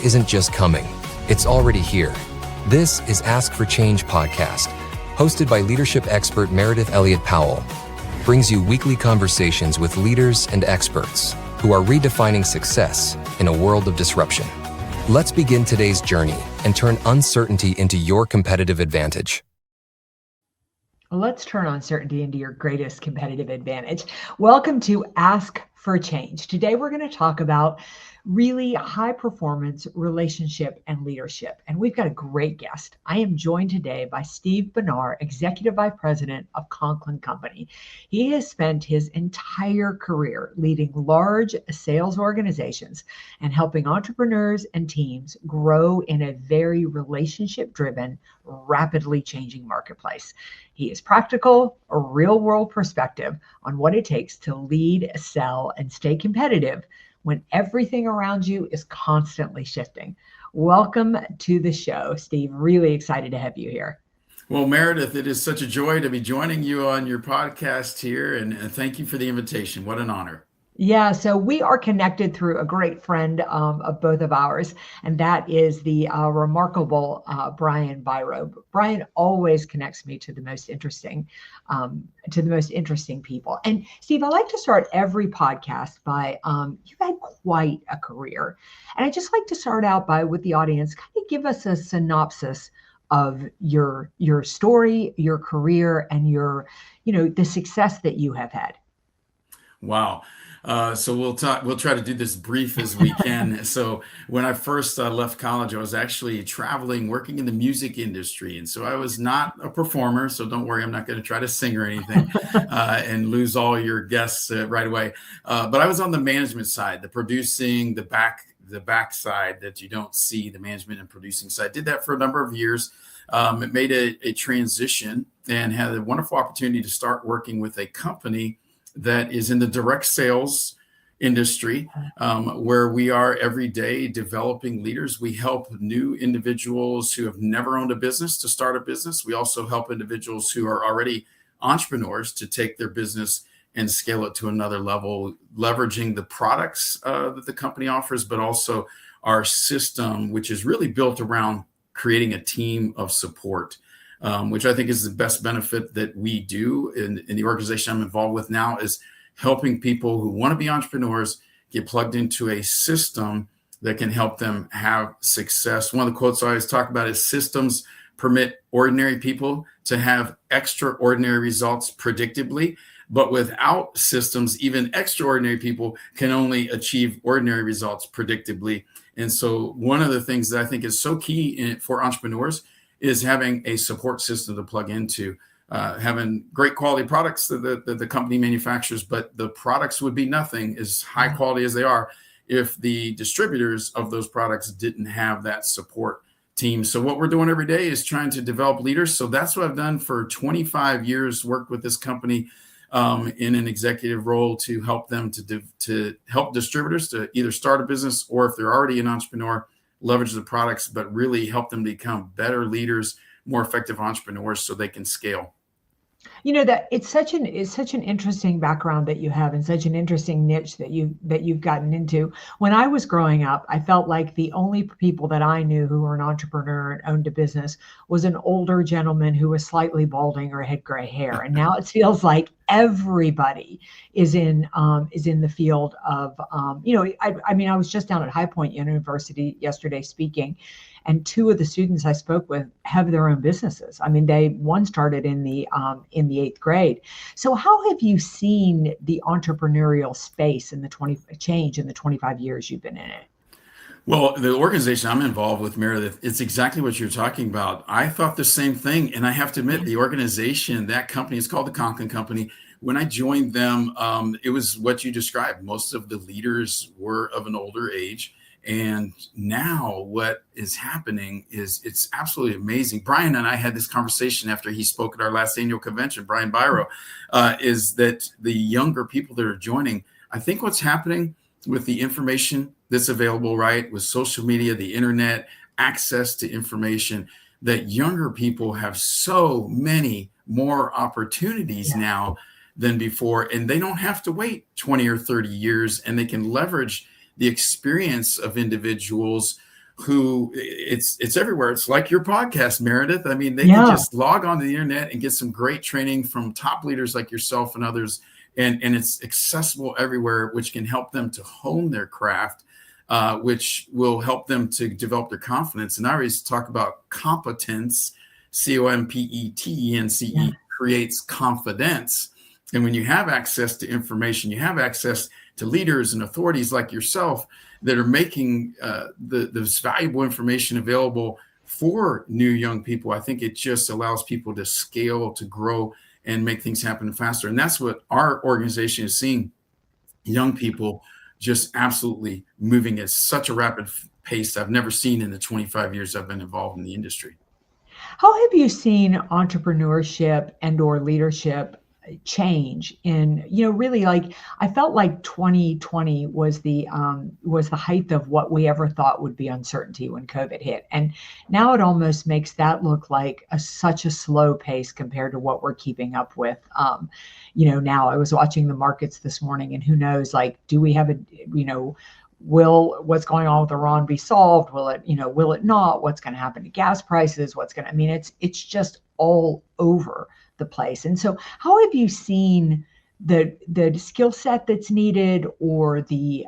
isn't just coming, it's already here. This is Ask for Change podcast, hosted by leadership expert Meridith Powell, brings you weekly conversations with leaders and experts who are redefining success in a world of disruption. Let's begin today's journey and turn uncertainty into your competitive advantage. Let's turn uncertainty into your greatest competitive advantage. Welcome to Ask for Change. Today, we're going to talk about really high performance relationship and leadership. And we've got a great guest. I am joined today by Steve Bonar, Executive Vice President of Conklin Company. He has spent his entire career leading large sales organizations and helping entrepreneurs and teams grow in a very relationship-driven, rapidly changing marketplace. He is practical, a real-world perspective on what it takes to lead, sell, and stay competitive when everything around you is constantly shifting. Welcome to the show, Steve. Really excited to have you here. Well, Meridith, it is such a joy to be joining you on your podcast here, and thank you for the invitation. What an honor. Yeah, so we are connected through a great friend of both of ours, and that is the remarkable Brian Biro. Brian always connects me to the most interesting people. And Steve, I like to start every podcast by you've had quite a career, and I just like to start out by with the audience kind of give us a synopsis of your story, your career, and your the success that you have had. Wow. So we'll try to do this brief as we can. So when I first left college, I was actually traveling, working in the music industry. And so I was not a performer. So don't worry, I'm not going to try to sing or anything and lose all your guests right away. But I was on the management side, the producing, the back side that you don't see, the management and producing side. I did that for a number of years. It made a transition and had a wonderful opportunity to start working with a company that is in the direct sales industry, where we are every day developing leaders. We help new individuals who have never owned a business to start a business. We also help individuals who are already entrepreneurs to take their business and scale it to another level, leveraging the products that the company offers, but also our system, which is really built around creating a team of support. Which I think is the best benefit that we do in the organization I'm involved with now, is helping people who want to be entrepreneurs get plugged into a system that can help them have success. One of the quotes I always talk about is systems permit ordinary people to have extraordinary results predictably, but without systems, even extraordinary people can only achieve ordinary results predictably. And so one of the things that I think is so key for entrepreneurs is having a support system to plug into, having great quality products that the company manufactures, but the products would be nothing as high quality as they are if the distributors of those products didn't have that support team. So what we're doing every day is trying to develop leaders. So that's what I've done for 25 years, worked with this company in an executive role to help them to help distributors to either start a business, or if they're already an entrepreneur, leverage the products, but really help them become better leaders, more effective entrepreneurs so they can scale. That it's such an interesting background that you have, and such an interesting niche that you've gotten into. When I was growing up, I felt like the only people that I knew who were an entrepreneur and owned a business was an older gentleman who was slightly balding or had gray hair. And now it feels like everybody is in the field of I was just down at High Point University yesterday speaking, and two of the students I spoke with have their own businesses. I mean, one started in the 8th grade. So how have you seen the entrepreneurial space in change in the 25 years you've been in it? Well, the organization I'm involved with, Meredith, it's exactly what you're talking about. I thought the same thing. And I have to admit, the organization, that company, is called the Conklin Company. When I joined them, it was what you described. Most of the leaders were of an older age. And now what is happening is it's absolutely amazing. Brian and I had this conversation after he spoke at our last annual convention, Brian Biro, is that the younger people that are joining, I think what's happening with the information that's available, right, with social media, the internet, access to information, that younger people have so many more opportunities now than before, and they don't have to wait 20 or 30 years, and they can leverage the experience of individuals who it's everywhere. It's like your podcast, Meridith. I mean, they can Yeah. just log on to the internet and get some great training from top leaders like yourself and others. And it's accessible everywhere, which can help them to hone their craft, which will help them to develop their confidence. And I always talk about competence, COMPETENCE, Yeah. creates confidence. And when you have access to information, you have access to leaders and authorities like yourself that are making this valuable information available for new young people. I think it just allows people to scale, to grow, and make things happen faster. And that's what our organization is seeing. Young people just absolutely moving at such a rapid pace I've never seen in the 25 years I've been involved in the industry. How have you seen entrepreneurship and or leadership change in, really, like, I felt like 2020 was the height of what we ever thought would be uncertainty when COVID hit. And now it almost makes that look like such a slow pace compared to what we're keeping up with. Now I was watching the markets this morning, and who knows, like, do we have will what's going on with Iran be solved? Will it not? What's going to happen to gas prices? It's just all over the place. And so how have you seen the skill set that's needed, or the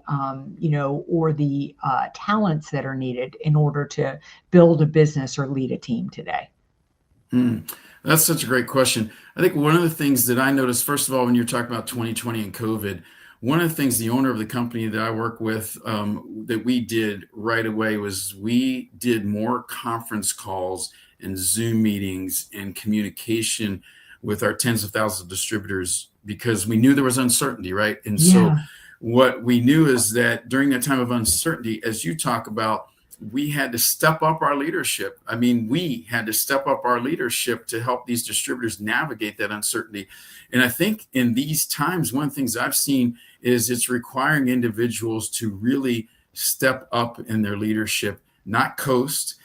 talents that are needed in order to build a business or lead a team today? That's such a great question. I think one of the things that I noticed, first of all, when you're talking about 2020 and COVID, one of the things the owner of the company that I work with that we did right away was we did more conference calls and Zoom meetings and communication with our tens of thousands of distributors, because we knew there was uncertainty, right? And so what we knew is that during that time of uncertainty, as you talk about, we had to step up our leadership. I mean, we had to step up our leadership to help these distributors navigate that uncertainty. And I think in these times, one of the things I've seen is it's requiring individuals to really step up in their leadership, not coast.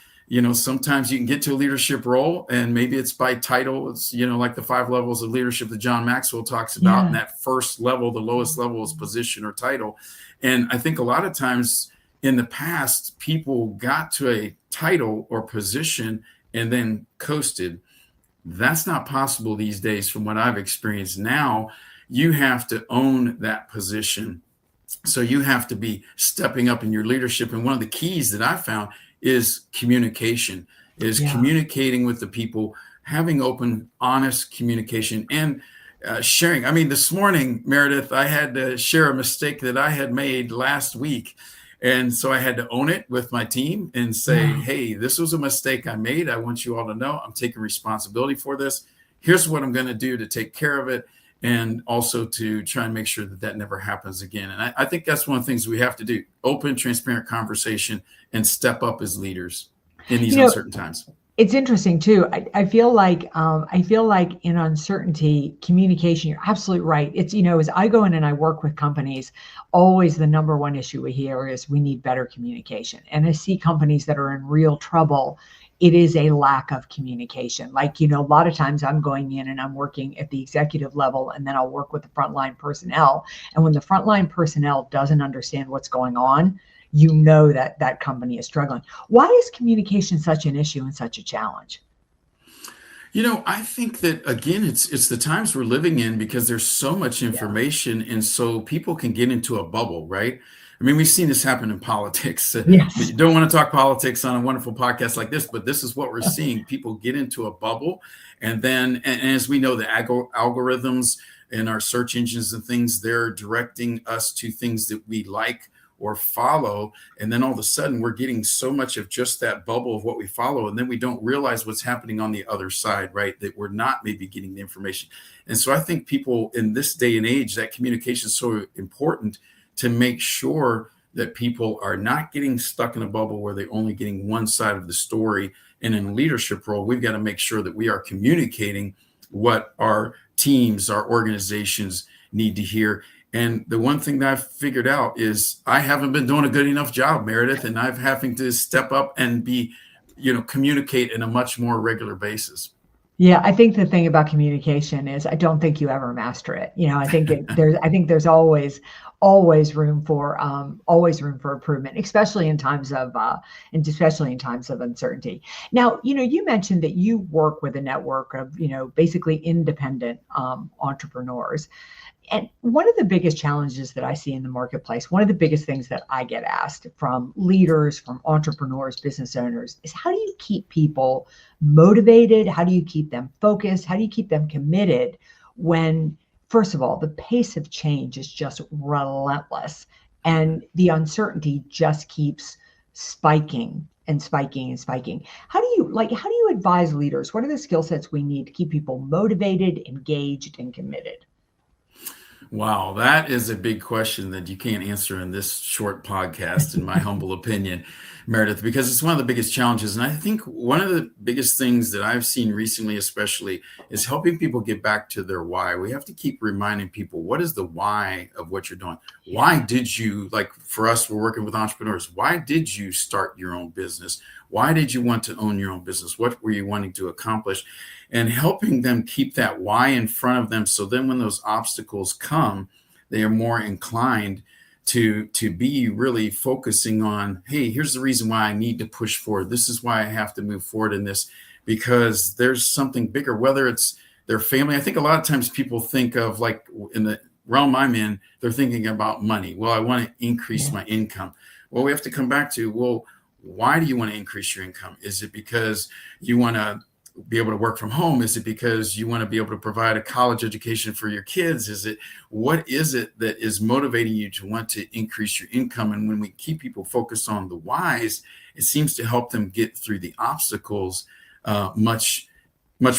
Sometimes you can get to a leadership role and maybe it's by title. It's, like the 5 levels of leadership that John Maxwell talks about. Yeah. And that first level, the lowest level, is position or title. And I think a lot of times in the past, people got to a title or position and then coasted. That's not possible these days from what I've experienced. Now you have to own that position. So you have to be stepping up in your leadership. And one of the keys that I found is communication, communicating with the people, having open, honest communication, and sharing. I mean, this morning, Meridith, I had to share a mistake that I had made last week. And so I had to own it with my team and say, hey, this was a mistake I made. I want you all to know I'm taking responsibility for this. Here's what I'm going to do to take care of it, and also to try and make sure that that never happens again. And I think that's one of the things we have to do: open, transparent conversation and step up as leaders in these uncertain times. It's interesting too. I feel like in uncertainty, communication, you're absolutely right. It's, as I go in and I work with companies, always the number one issue we hear is we need better communication. And I see companies that are in real trouble. It is a lack of communication. Like, a lot of times I'm going in and I'm working at the executive level, and then I'll work with the frontline personnel. And when the frontline personnel doesn't understand what's going on, that company is struggling. Why is communication such an issue and such a challenge? I think that, again, it's the times we're living in, because there's so much information. And so people can get into a bubble, right? I mean, we've seen this happen in politics. Yes. You don't want to talk politics on a wonderful podcast like this, but this is what we're seeing. People get into a bubble. And then, and as we know, the algorithms and our search engines and things, they're directing us to things that we like or follow. And then all of a sudden we're getting so much of just that bubble of what we follow. And then we don't realize what's happening on the other side, right? That we're not maybe getting the information. And so I think people in this day and age, that communication is so important to make sure that people are not getting stuck in a bubble where they're only getting one side of the story. And in a leadership role, we've got to make sure that we are communicating what our teams, our organizations need to hear. And the one thing that I've figured out is I haven't been doing a good enough job, Meridith, and I'm having to step up and communicate in a much more regular basis. Yeah, I think the thing about communication is I don't think you ever master it. I think there's always always room for improvement, especially in times of uncertainty. Now, you mentioned that you work with a network of, basically independent entrepreneurs. And one of the biggest challenges that I see in the marketplace, one of the biggest things that I get asked from leaders, from entrepreneurs, business owners, is how do you keep people motivated? How do you keep them focused? How do you keep them committed when, first of all, the pace of change is just relentless and the uncertainty just keeps spiking and spiking and spiking? How do you advise leaders? What are the skill sets we need to keep people motivated, engaged, and committed? Wow, that is a big question that you can't answer in this short podcast, in my humble opinion, Meredith, because it's one of the biggest challenges. And I think one of the biggest things that I've seen recently, especially, is helping people get back to their why. We have to keep reminding people, what is the why of what you're doing? Why did you, like for us, we're working with entrepreneurs. Why did you start your own business? Why did you want to own your own business? What were you wanting to accomplish? And helping them keep that why in front of them. So then when those obstacles come, they are more inclined to be really focusing on, hey, here's the reason why I need to push forward. This is why I have to move forward in this, because there's something bigger, whether it's their family. I think a lot of times people think of, like in the realm I'm in, they're thinking about money. Well, I want to increase my income. Well, we have to come back to, well, why do you want to increase your income? Is it because you want to be able to work from home? Is it because you want to be able to provide a college education for your kids? What is it that is motivating you to want to increase your income? And when we keep people focused on the whys, it seems to help them get through the obstacles much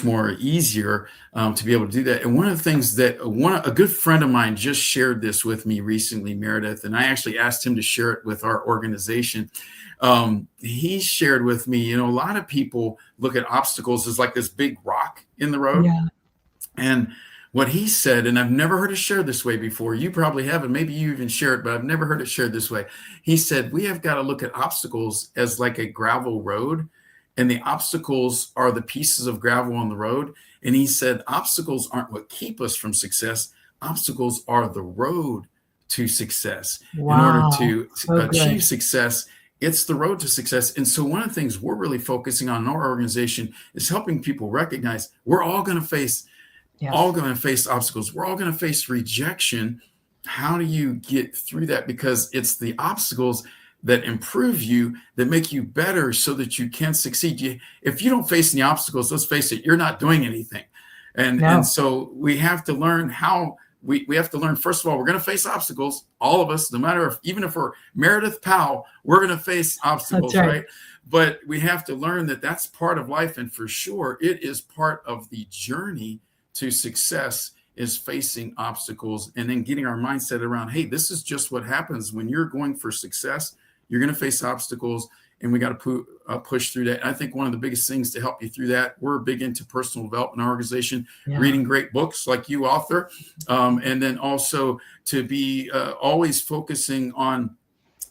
more easier to be able to do that. And one of the things that a good friend of mine just shared this with me recently, Meredith, and I actually asked him to share it with our organization. He shared with me, a lot of people look at obstacles as like this big rock in the road. Yeah. And what he said, and I've never heard it shared this way before, you probably haven't, maybe you even share it, but I've never heard it shared this way. He said, we have got to look at obstacles as like a gravel road, and the obstacles are the pieces of gravel on the road. And he said, obstacles aren't what keep us from success. Obstacles are the road to success. Wow. In order to So achieve good. success, it's the road to success. And so one of the things we're really focusing on in our organization is helping people recognize we're all going to face obstacles. We're all going to face rejection. How do you get through that? Because it's the obstacles that improve you, that make you better so that you can succeed. If you don't face any obstacles, let's face it, you're not doing anything. And so we have to learn how. We have to learn, first of all, we're going to face obstacles, all of us, no matter even if we're Meridith Powell, we're going to face obstacles, right? But we have to learn that that's part of life. And for sure, it is part of the journey to success, is facing obstacles and then getting our mindset around, hey, this is just what happens when you're going for success. You're going to face obstacles, and we got to push through that. And I think one of the biggest things to help you through that, we're big into personal development in our organization, reading great books like you author, and then also to be always focusing on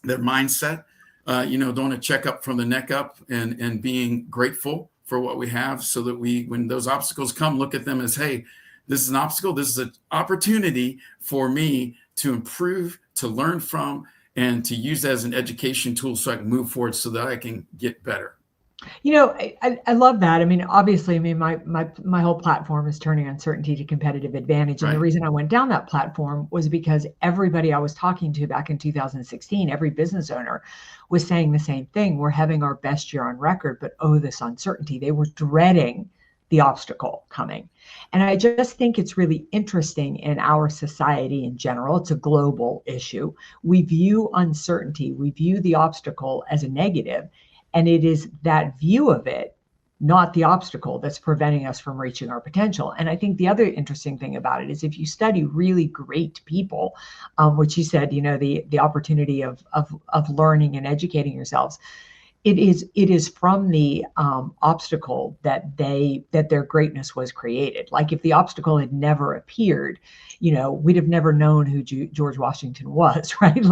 their mindset, doing a checkup from the neck up and being grateful for what we have, so that when those obstacles come, look at them as, hey, this is an obstacle. This is an opportunity for me to improve, to learn from, and to use that as an education tool so I can move forward so that I can get better. I love that. I mean, obviously, my whole platform is turning uncertainty to competitive advantage. And the reason I went down that platform was because everybody I was talking to back in 2016, every business owner was saying the same thing. We're having our best year on record, but this uncertainty. They were dreading the obstacle coming. And I just think it's really interesting in our society in general. It's a global issue. We view uncertainty, we view the obstacle as a negative, and it is that view of it, not the obstacle, that's preventing us from reaching our potential. And I think the other interesting thing about it is if you study really great people, which you said, the opportunity of learning and educating yourselves, it is from the obstacle that their greatness was created. Like if the obstacle had never appeared, we'd have never known who George Washington was, right?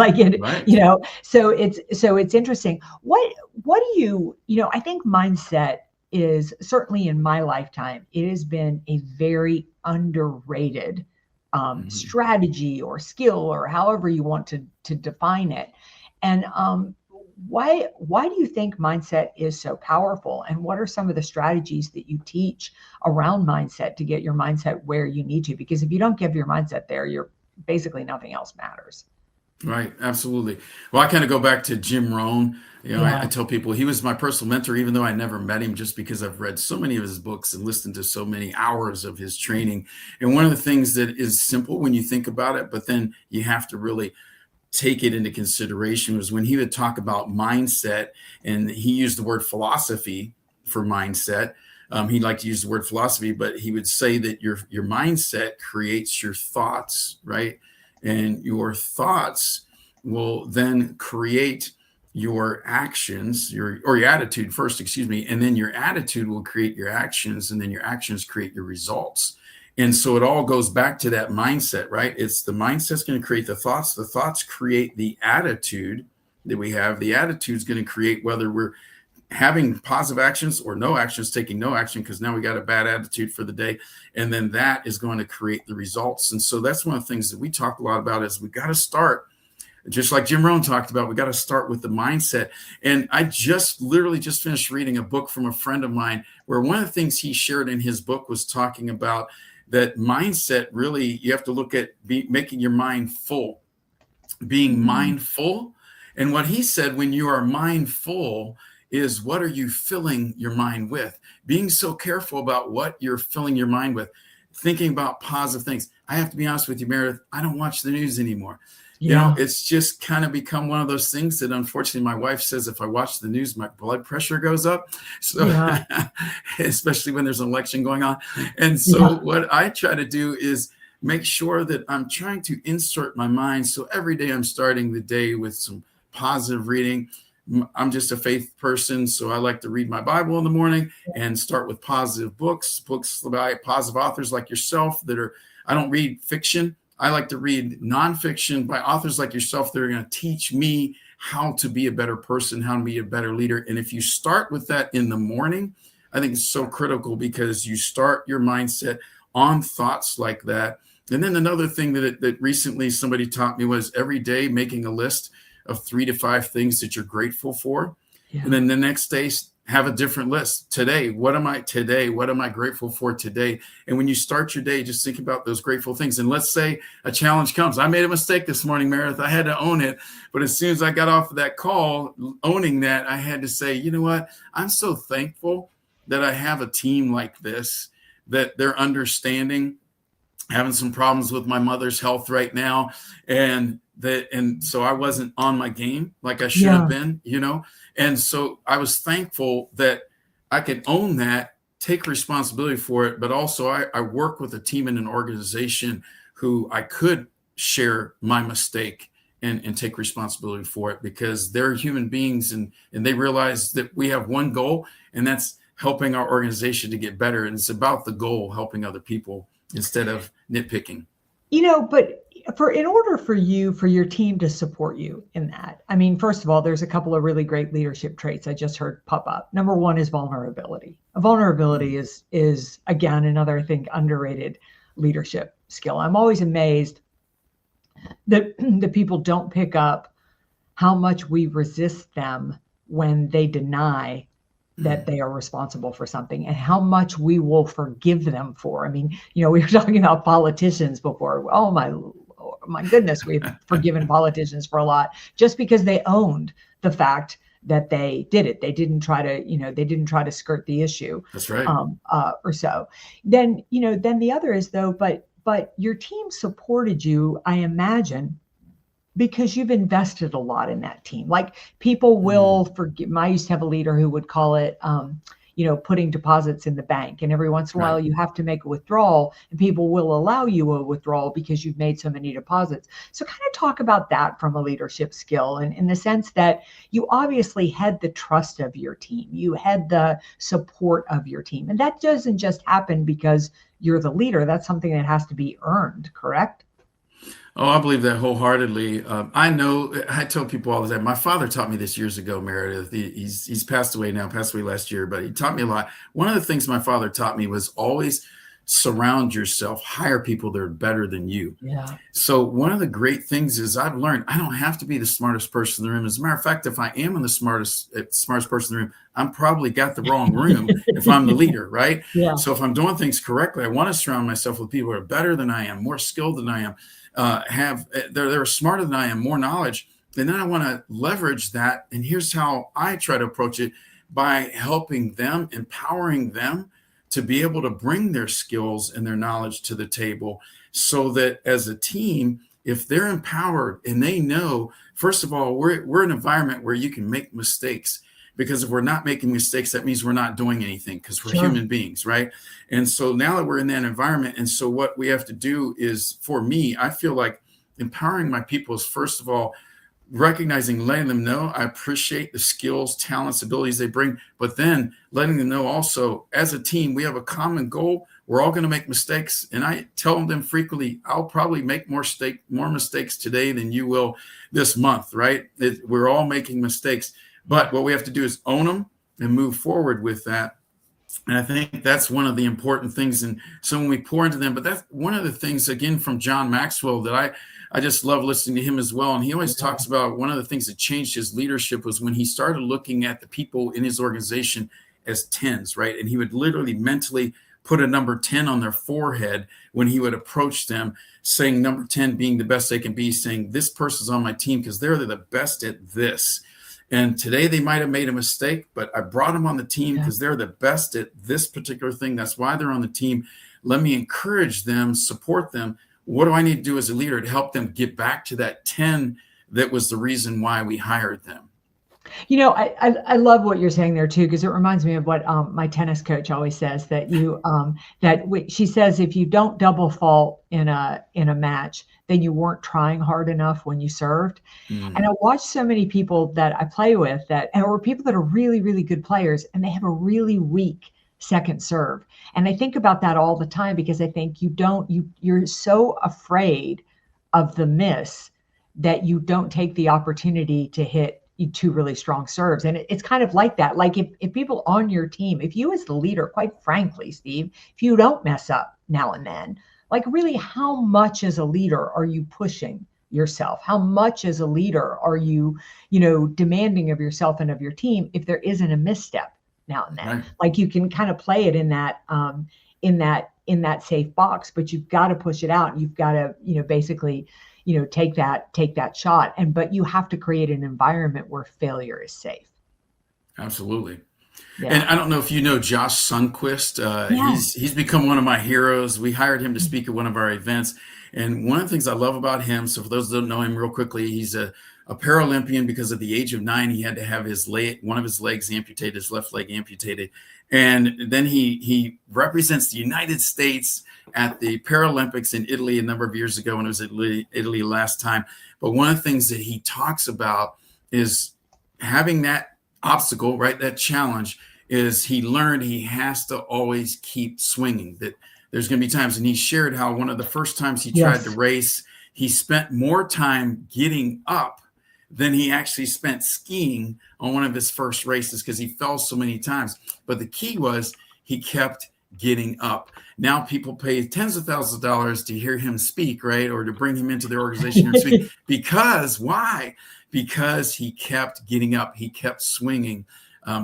So it's interesting. What do you I think mindset is, certainly in my lifetime, it has been a very underrated strategy or skill, or however you want to define it. And why do you think mindset is so powerful? And what are some of the strategies that you teach around mindset to get your mindset where you need to? Because if you don't get your mindset there, you're basically nothing else matters. Right, absolutely. Well, I kind of go back to Jim Rohn. I Yeah. tell people he was my personal mentor, even though I never met him, just because I've read so many of his books and listened to so many hours of his training. And one of the things that is simple when you think about it, but then you have to really take it into consideration, was when he would talk about mindset, and he used the word philosophy for mindset. He liked to use the word philosophy, but he would say that your mindset creates your thoughts, right? And your thoughts will then create your actions, your attitude first, excuse me, and then your attitude will create your actions, and then your actions create your results. And so it all goes back to that mindset, right? It's the mindset's going to create the thoughts create the attitude that we have. The attitude is going to create whether we're having positive actions or no actions, taking no action, because now we got a bad attitude for the day. And then that is going to create the results. And so that's one of the things that we talk a lot about, is we got to start, just like Jim Rohn talked about, we got to start with the mindset. And I literally just finished reading a book from a friend of mine, where one of the things he shared in his book was talking about that mindset. Really, you have to look at making your mind full, being mindful. And what he said, when you are mindful, is what are you filling your mind with? Being so careful about what you're filling your mind with, thinking about positive things. I have to be honest with you, Meridith, I don't watch the news anymore. Yeah. It's just kind of become one of those things that, unfortunately, my wife says if I watch the news, my blood pressure goes up. So, especially when there's an election going on. And so what I try to do is make sure that I'm trying to insert my mind. So every day I'm starting the day with some positive reading. I'm just a faith person, so I like to read my Bible in the morning and start with positive books by positive authors like yourself I don't read fiction. I like to read nonfiction by authors like yourself that are going to teach me how to be a better person, how to be a better leader. And if you start with that in the morning, I think it's so critical, because you start your mindset on thoughts like that. And then another thing that recently somebody taught me was every day making a list of 3 to 5 things that you're grateful for. Yeah. And then the next day, have a different list. Today, what am I grateful for today? And when you start your day, just think about those grateful things. And let's say a challenge comes. I made a mistake this morning, Meredith. I had to own it. But as soon as I got off of that call, owning that, I had to say, you know what? I'm so thankful that I have a team like this, that they're understanding, having some problems with my mother's health right now. And so I wasn't on my game like I should have been, And so I was thankful that I could own that, take responsibility for it, but also I work with a team in an organization who I could share my mistake and take responsibility for it, because they're human beings and they realize that we have one goal, and that's helping our organization to get better. And it's about the goal, helping other people instead of nitpicking. But in order for your team to support you in that, I mean, first of all, there's a couple of really great leadership traits I just heard pop up. Number one is vulnerability. Vulnerability is again, another, I think, underrated leadership skill. I'm always amazed that the people don't pick up how much we resist them when they deny that they are responsible for something, and how much we will forgive them for. I mean, we were talking about politicians before. Oh my goodness, we've forgiven politicians for a lot just because they owned the fact that they did it. They didn't try to skirt the issue. That's right. Or so. Then the other is, though, but your team supported you, I imagine, because you've invested a lot in that team. Like, people will forgive. I used to have a leader who would call it, putting deposits in the bank. And every once in a while you have to make a withdrawal, and people will allow you a withdrawal because you've made so many deposits. So kind of talk about that from a leadership skill, and in the sense that you obviously had the trust of your team. You had the support of your team. And that doesn't just happen because you're the leader. That's something that has to be earned, correct? Oh, I believe that wholeheartedly. I tell people all the time, my father taught me this years ago, Meredith. He's passed away now, passed away last year, but he taught me a lot. One of the things my father taught me was always surround yourself, hire people that are better than you. Yeah. So one of the great things is I've learned I don't have to be the smartest person in the room. As a matter of fact, if I am in the smartest person in the room, I'm probably got the wrong room if I'm the leader, right? Yeah. So if I'm doing things correctly, I want to surround myself with people who are better than I am, more skilled than I am, they're smarter than I am, more knowledge. And then I want to leverage that. And here's how I try to approach it: by helping them, empowering them to be able to bring their skills and their knowledge to the table, so that as a team, if they're empowered and they know, first of all, we're an environment where you can make mistakes, because if we're not making mistakes, that means we're not doing anything, because we're Sure. human beings, right? And so now that we're in that environment, and so what we have to do is, for me, I feel like empowering my people is, first of all, recognizing, letting them know I appreciate the skills, talents, abilities they bring, but then letting them know also, as a team, we have a common goal. We're all going to make mistakes. And I tell them frequently, I'll probably make more mistakes today than you will this month, right? We're all making mistakes, but what we have to do is own them and move forward with that. And I think that's one of the important things. And so when we pour into them, but that's one of the things, again, from John Maxwell, that I just love listening to him as well. And he always talks about one of the things that changed his leadership was when he started looking at the people in his organization as 10s, right? And he would literally mentally put a number 10 on their forehead when he would approach them, saying number 10 being the best they can be, saying this person's on my team because they're the best at this. And today they might have made a mistake, but I brought them on the team because they're the best at this particular thing. That's why they're on the team. Let me encourage them, support them. What do I need to do as a leader to help them get back to that 10 that was the reason why we hired them? You know, I love what you're saying there too, because it reminds me of what my tennis coach always says, that she says, if you don't double fault in a match, then you weren't trying hard enough when you served. And I watch so many people that I play with or people that are really, really good players, and they have a really weak second serve. And I think about that all the time, because I think you're so afraid of the miss that you don't take the opportunity to hit two really strong serves. And it's kind of like that. Like if people on your team, if you as the leader, quite frankly, Steve, if you don't mess up now and then, like really, how much as a leader are you pushing yourself? How much as a leader are you, demanding of yourself and of your team if there isn't a misstep now and then? Right. Like you can kind of play it in that safe box, but you've got to push it out. You've got to, basically, take that shot. But you have to create an environment where failure is safe. Absolutely. Yeah. And I don't know if you know Josh Sundquist. He's become one of my heroes. We hired him to speak at one of our events. And one of the things I love about him, so for those that don't know him real quickly, he's a Paralympian. Because at the age of 9, he had to have one of his legs amputated, his left leg amputated. And then he represents the United States at the Paralympics in Italy a number of years ago when it was Italy last time. But one of the things that he talks about is having that obstacle, right? That challenge is he learned he has to always keep swinging, that there's going to be times. And he shared how one of the first times he tried to race, he spent more time getting up than he actually spent skiing on one of his first races because he fell so many times. But the key was he kept getting up. Now people pay tens of thousands of dollars to hear him speak, right? Or to bring him into their organization to speak. Because why? Because he kept getting up. He kept swinging.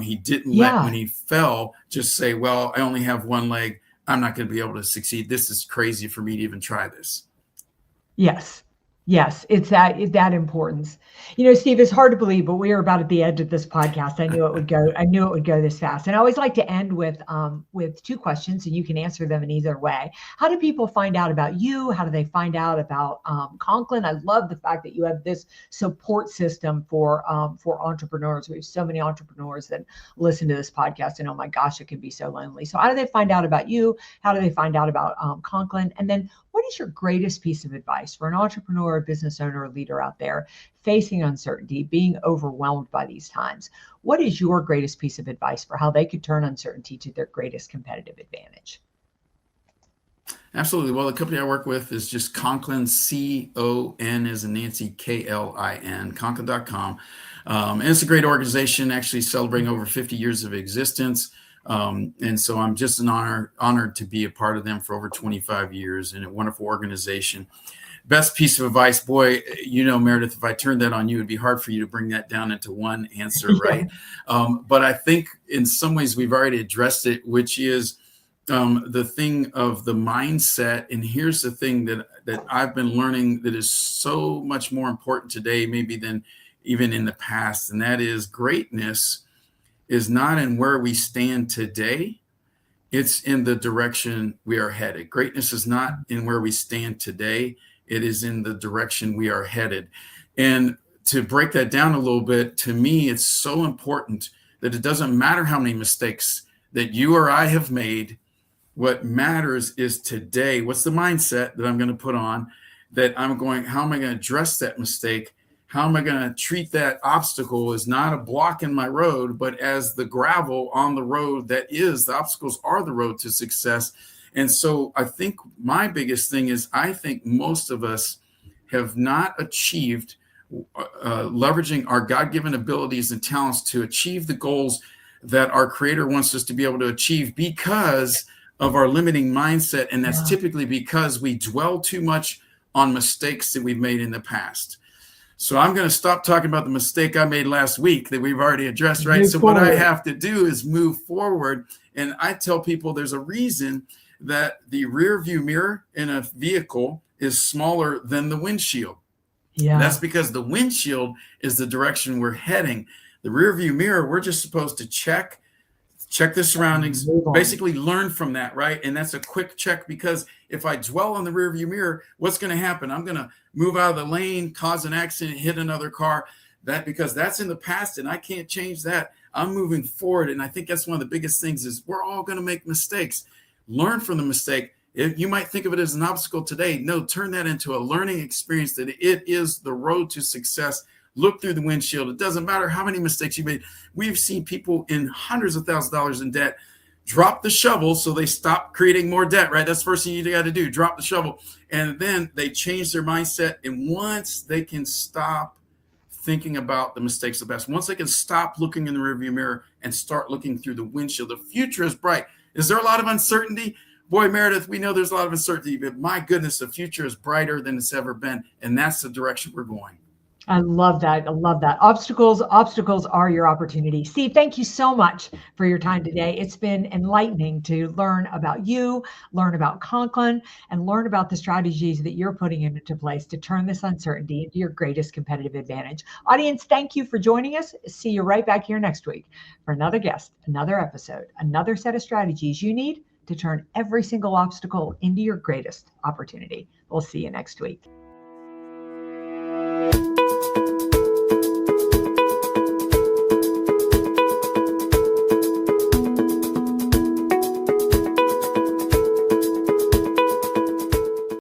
He didn't let, when he fell, just say, well, I only have one leg. I'm not going to be able to succeed. This is crazy for me to even try this. Yes, it's that importance. Steve, it's hard to believe, but we are about at the edge of this podcast. I knew it would go this fast. And I always like to end with 2 questions, and you can answer them in either way. How do people find out about you? How do they find out about Conklin? I love the fact that you have this support system for entrepreneurs. We have so many entrepreneurs that listen to this podcast, and oh my gosh, it can be so lonely. So how do they find out about you? How do they find out about Conklin? And then what is your greatest piece of advice for an entrepreneur, a business owner, or leader out there facing uncertainty, being overwhelmed by these times? What is your greatest piece of advice for how they could turn uncertainty to their greatest competitive advantage? Absolutely. Well, the company I work with is just Conklin, C-O-N as in Nancy, K-L-I-N, Conklin.com. And it's a great organization, actually celebrating over 50 years of existence. And so I'm just honored to be a part of them for over 25 years in a wonderful organization. Best piece of advice, boy, Meridith, if I turned that on you, it'd be hard for you to bring that down into one answer, right? But I think in some ways we've already addressed it, which is the thing of the mindset. And here's the thing that I've been learning that is so much more important today, maybe than even in the past. And that is greatness is not in where we stand today. It's in the direction we are headed. Greatness is not in where we stand today. It is in the direction we are headed. And to break that down a little bit, to me, it's so important that it doesn't matter how many mistakes that you or I have made. What matters is today. What's the mindset that I'm going to put on, that how am I going to address that mistake? How am I going to treat that obstacle as not a block in my road, but as the gravel on the road that is, the obstacles are the road to success. And so I think my biggest thing is I think most of us have not achieved leveraging our God-given abilities and talents to achieve the goals that our Creator wants us to be able to achieve because of our limiting mindset. And that's typically because we dwell too much on mistakes that we've made in the past. So I'm going to stop talking about the mistake I made last week that we've already addressed, right? So what I have to do is move forward. And I tell people there's a reason that the rear view mirror in a vehicle is smaller than the windshield. Yeah. That's because the windshield is the direction we're heading. The rear view mirror, we're just supposed to check the surroundings, basically learn from that, right? And that's a quick check, because if I dwell on the rear view mirror, what's going to happen? I'm going to move out of the lane, cause an accident, hit another car. Because that's in the past and I can't change that. I'm moving forward. And I think that's one of the biggest things is we're all going to make mistakes. Learn from the mistake. If you might think of it as an obstacle today, no, turn that into a learning experience, that it is the road to success. Look through the windshield. It doesn't matter how many mistakes you made. We've seen people in hundreds of thousands of dollars in debt drop the shovel so they stop creating more debt, right? That's the first thing you got to do, drop the shovel. And then they change their mindset. And once they can stop thinking about the mistakes of the past, once they can stop looking in the rearview mirror and start looking through the windshield, the future is bright. Is there a lot of uncertainty? Boy, Meridith, we know there's a lot of uncertainty, but my goodness, the future is brighter than it's ever been. And that's the direction we're going. I love that. I love that. Obstacles are your opportunity. Steve, thank you so much for your time today. It's been enlightening to learn about you, learn about Conklin, and learn about the strategies that you're putting into place to turn this uncertainty into your greatest competitive advantage. Audience, thank you for joining us. See you right back here next week for another guest, another episode, another set of strategies you need to turn every single obstacle into your greatest opportunity. We'll see you next week.